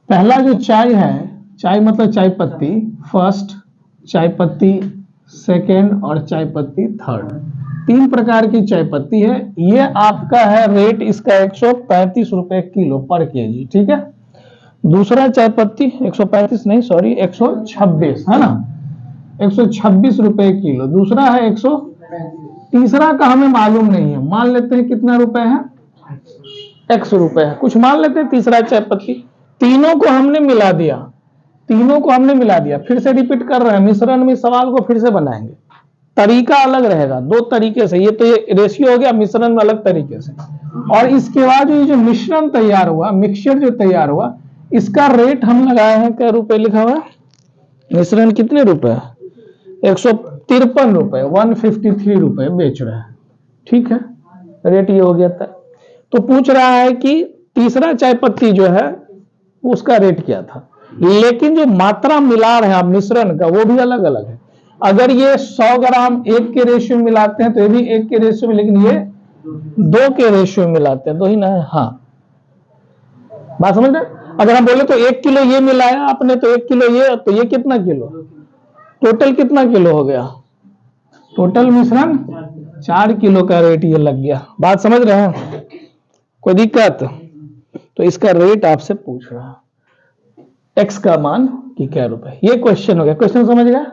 पहला जो चाय है, चाय मतलब चाय पत्ती फर्स्ट, चाय पत्ती सेकेंड और चाय पत्ती थर्ड, 3 प्रकार की चाय पत्ती है। ये आपका है रेट इसका 135 रुपए किलो पर केजी, ठीक है। दूसरा चाय पत्ती 135 नहीं सॉरी 126 है ना, 126 रुपए किलो। दूसरा है 100, तीसरा का हमें मालूम नहीं है, मान लेते हैं कितना रुपए है, 100 रुपए है, कुछ मान लेते हैं तीसरा चाय पत्ती। तीनों को हमने मिला दिया, तीनों को हमने मिला दिया। फिर से रिपीट कर रहे हैं, मिश्रण में सवाल को फिर से बनाएंगे, तरीका अलग रहेगा, 2 तरीके से। ये तो ये रेशियो हो गया, मिश्रण में अलग तरीके से। और इसके बाद ये जो मिश्रण तैयार हुआ, मिक्सचर जो तैयार हुआ, इसका रेट हम लगाए हैं, क्या रुपए लिखा हुआ है, मिश्रण कितने रुपए, 153 रुपए, 153 रुपए बेच रहे हैं, ठीक है। रेट ये हो गया था। तो पूछ रहा है कि तीसरा चाय पत्ती जो है उसका रेट क्या था, लेकिन जो मात्रा मिला रहे हैं आप मिश्रण का वो भी अलग अलग है। अगर ये 100 ग्राम 1 के रेशियो मिलाते हैं तो ये भी 1 के रेशियो में, लेकिन ये 2 के रेशियो में मिलाते हैं तो ही ना है। हाँ बात समझ रहे। अगर हम बोले तो 1 किलो ये मिलाया आपने तो 1 किलो ये, तो ये कितना किलो, टोटल कितना किलो हो गया, टोटल मिश्रण 4 किलो का रेट ये लग गया। बात समझ रहे हैं, कोई दिक्कत। तो इसका रेट आपसे पूछ रहा है एक्स का मान कि क्या रुपए, ये क्वेश्चन हो गया। क्वेश्चन समझ गया,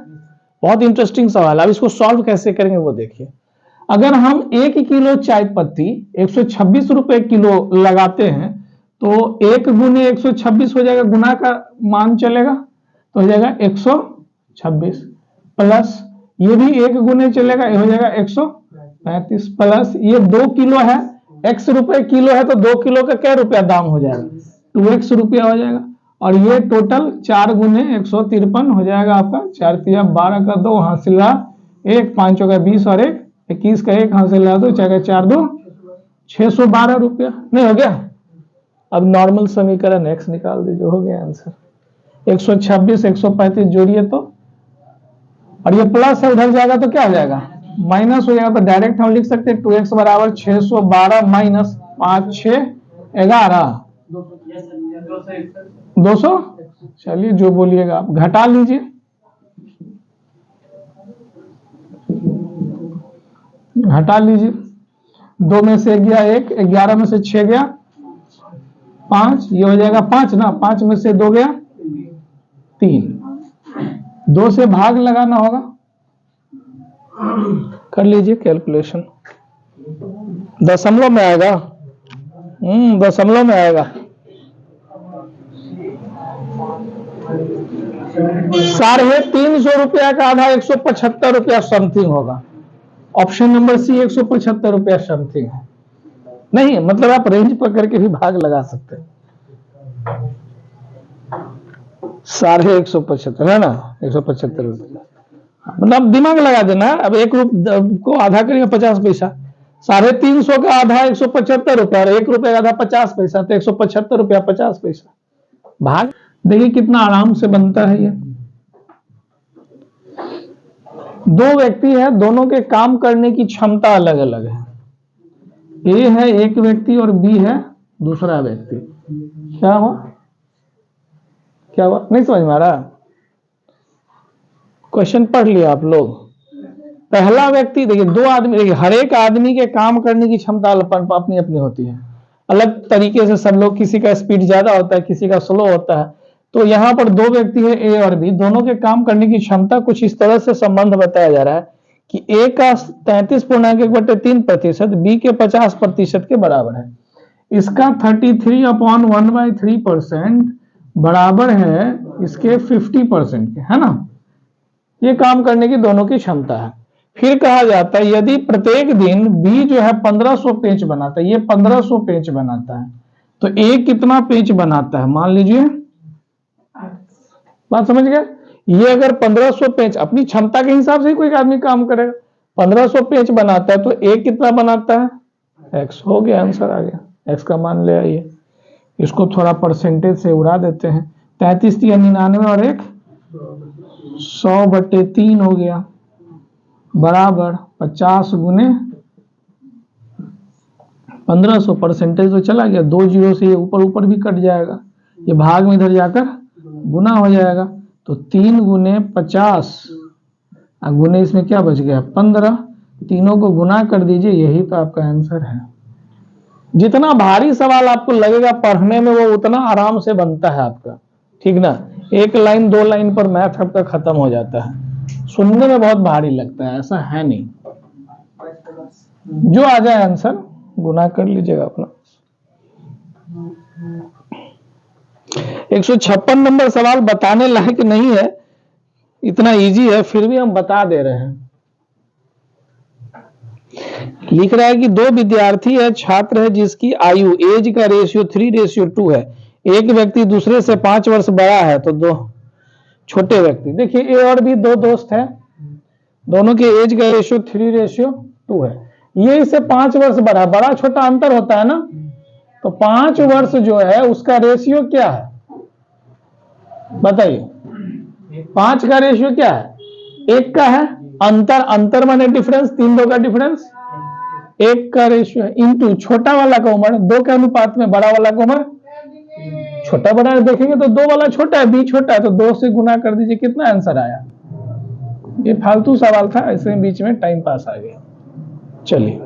बहुत इंटरेस्टिंग सवाल है। अब इसको सॉल्व कैसे करेंगे वो देखिए। अगर हम 1 किलो चाय पत्ती 126 रुपए किलो लगाते हैं तो 1 गुने 126 हो जाएगा, गुना का मान चलेगा तो हो जाएगा 126, प्लस ये भी 1 गुने चलेगा, ये हो जाएगा 135, प्लस ये 2 किलो है, x रुपए किलो है तो 2 किलो का क्या रुपया दाम हो जाएगा, 2x रुपया हो जाएगा। और ये टोटल 4 गुने 153 हो जाएगा आपका, 4 तिया 12 का 2 हासिला 1, 5 का 20 और 1 21 का 1 हासिला 2, 4 का 4 2 612 रुपया, नहीं हो गया। अब नॉर्मल समीकरण x निकाल दीजिए, हो गया आंसर। 126 135 जोड़िए तो, और ये प्लस है उधर जाएगा तो क्या हो जाएगा, माइनस हो जाएगा। तो डायरेक्ट हम लिख सकते हैं 2x बराबर 612 माइनस 5 6 11 200, चलिए जो बोलिएगा आप, घटा लीजिए, घटा लीजिए। 2 में से गया 1, 11 में से 6 गया 5, ये हो जाएगा 5 ना, 5 में से 2 गया 3, 2 से भाग लगाना होगा, कर लीजिए कैलकुलेशन, दशमलव में आएगा, दशमलव में आएगा। 350 रुपया का आधा 175 रुपया समथिंग होगा। ऑप्शन नंबर सी 175 रुपया समथिंग है, नहीं मतलब आप रेंज पकड़ के भी भाग लगा सकते हैं। 175 है ना, 175 रुपया, मतलब दिमाग लगा देना। अब 1 रुपये को आधा करेंगे 50 पैसा, 350 का आधा 175 रुपया और 1 रुपये का आधा 50 पैसा, तो 175 रुपया 50 पैसा भाग। देखिए कितना आराम से बनता है ये। 2 व्यक्ति है, दोनों के काम करने की क्षमता अलग अलग है। ए है एक व्यक्ति और बी है दूसरा व्यक्ति। क्या हुआ, क्या हुआ, नहीं समझ में आ रहा। क्वेश्चन पढ़ लिया आप लोग। पहला व्यक्ति देखिए, 2 आदमी, देखिए हर एक आदमी के काम करने की क्षमता अपनी अपनी होती है, अलग तरीके से सब लोग, किसी का स्पीड ज्यादा होता है किसी का स्लो होता है। तो यहाँ पर 2 व्यक्ति है ए और बी, दोनों के काम करने की क्षमता कुछ इस तरह से संबंध बताया जा रहा है कि ए का 33.1/3%, बी के 50% के बराबर है। इसका 33/1/3% बराबर है इसके 50% के, है ना। ये काम करने की दोनों की क्षमता है। फिर कहा जाता है यदि प्रत्येक दिन बी जो है 1500 पेज बनाता है, ये 1500 पेज बनाता है, तो ए कितना पेज बनाता है, मान लीजिए, बात समझ गए। ये अगर 1500 पेज अपनी क्षमता के हिसाब से ही कोई आदमी काम करेगा, 1500 पेज बनाता है तो ए कितना बनाता है, एक्स। हो गया आंसर आ गया, एक्स का मान ले आइए। इसको थोड़ा परसेंटेज से उड़ा देते हैं, 33 या 99 और 1 100/3 हो गया, बराबर 50 गुने 1500। परसेंटेज तो चला गया, 2 जीरो से ये ऊपर ऊपर भी कट जाएगा, ये भाग में इधर जाकर गुना हो जाएगा। तो 3 गुने 50 गुने इसमें क्या बच गया 15, तीनों को गुना कर दीजिए, यही तो आपका आंसर है। जितना भारी सवाल आपको लगेगा पढ़ने में वो उतना आराम से बनता है आपका, ठीक ना। 1 लाइन 2 लाइन पर मैथ आपका खत्म हो जाता है, सुनने में बहुत भारी लगता है, ऐसा है नहीं। जो आ जाए आंसर गुना कर लीजिएगा अपना। 156 नंबर सवाल बताने लायक नहीं है, इतना इजी है, फिर भी हम बता दे रहे हैं। लिख रहा है कि 2 विद्यार्थी है, छात्र है जिसकी आयु एज का रेशियो 3:2 है। एक व्यक्ति दूसरे से 5 वर्ष बड़ा है, तो 2 छोटे व्यक्ति, देखिए ए और बी 2 दोस्त है, दोनों के एज का रेशियो 3:2 है। ये इससे 5 वर्ष बड़ा, बड़ा छोटा अंतर होता है ना, तो 5 वर्ष जो है उसका रेशियो क्या है बताइए। 5 का रेशियो क्या है, 1 का है, अंतर, अंतर माने डिफरेंस, 3 का डिफरेंस, 1 का रेशियो इंटू छोटा वाला का उम्र, 2 के अनुपात में बड़ा वाला का उम्र। छोटा बड़ा देखेंगे तो 2 वाला छोटा है, बी छोटा है, तो 2 से गुना कर दीजिए, कितना आंसर आया। ये फालतू सवाल था, ऐसे बीच में टाइम पास आ गया। चलिए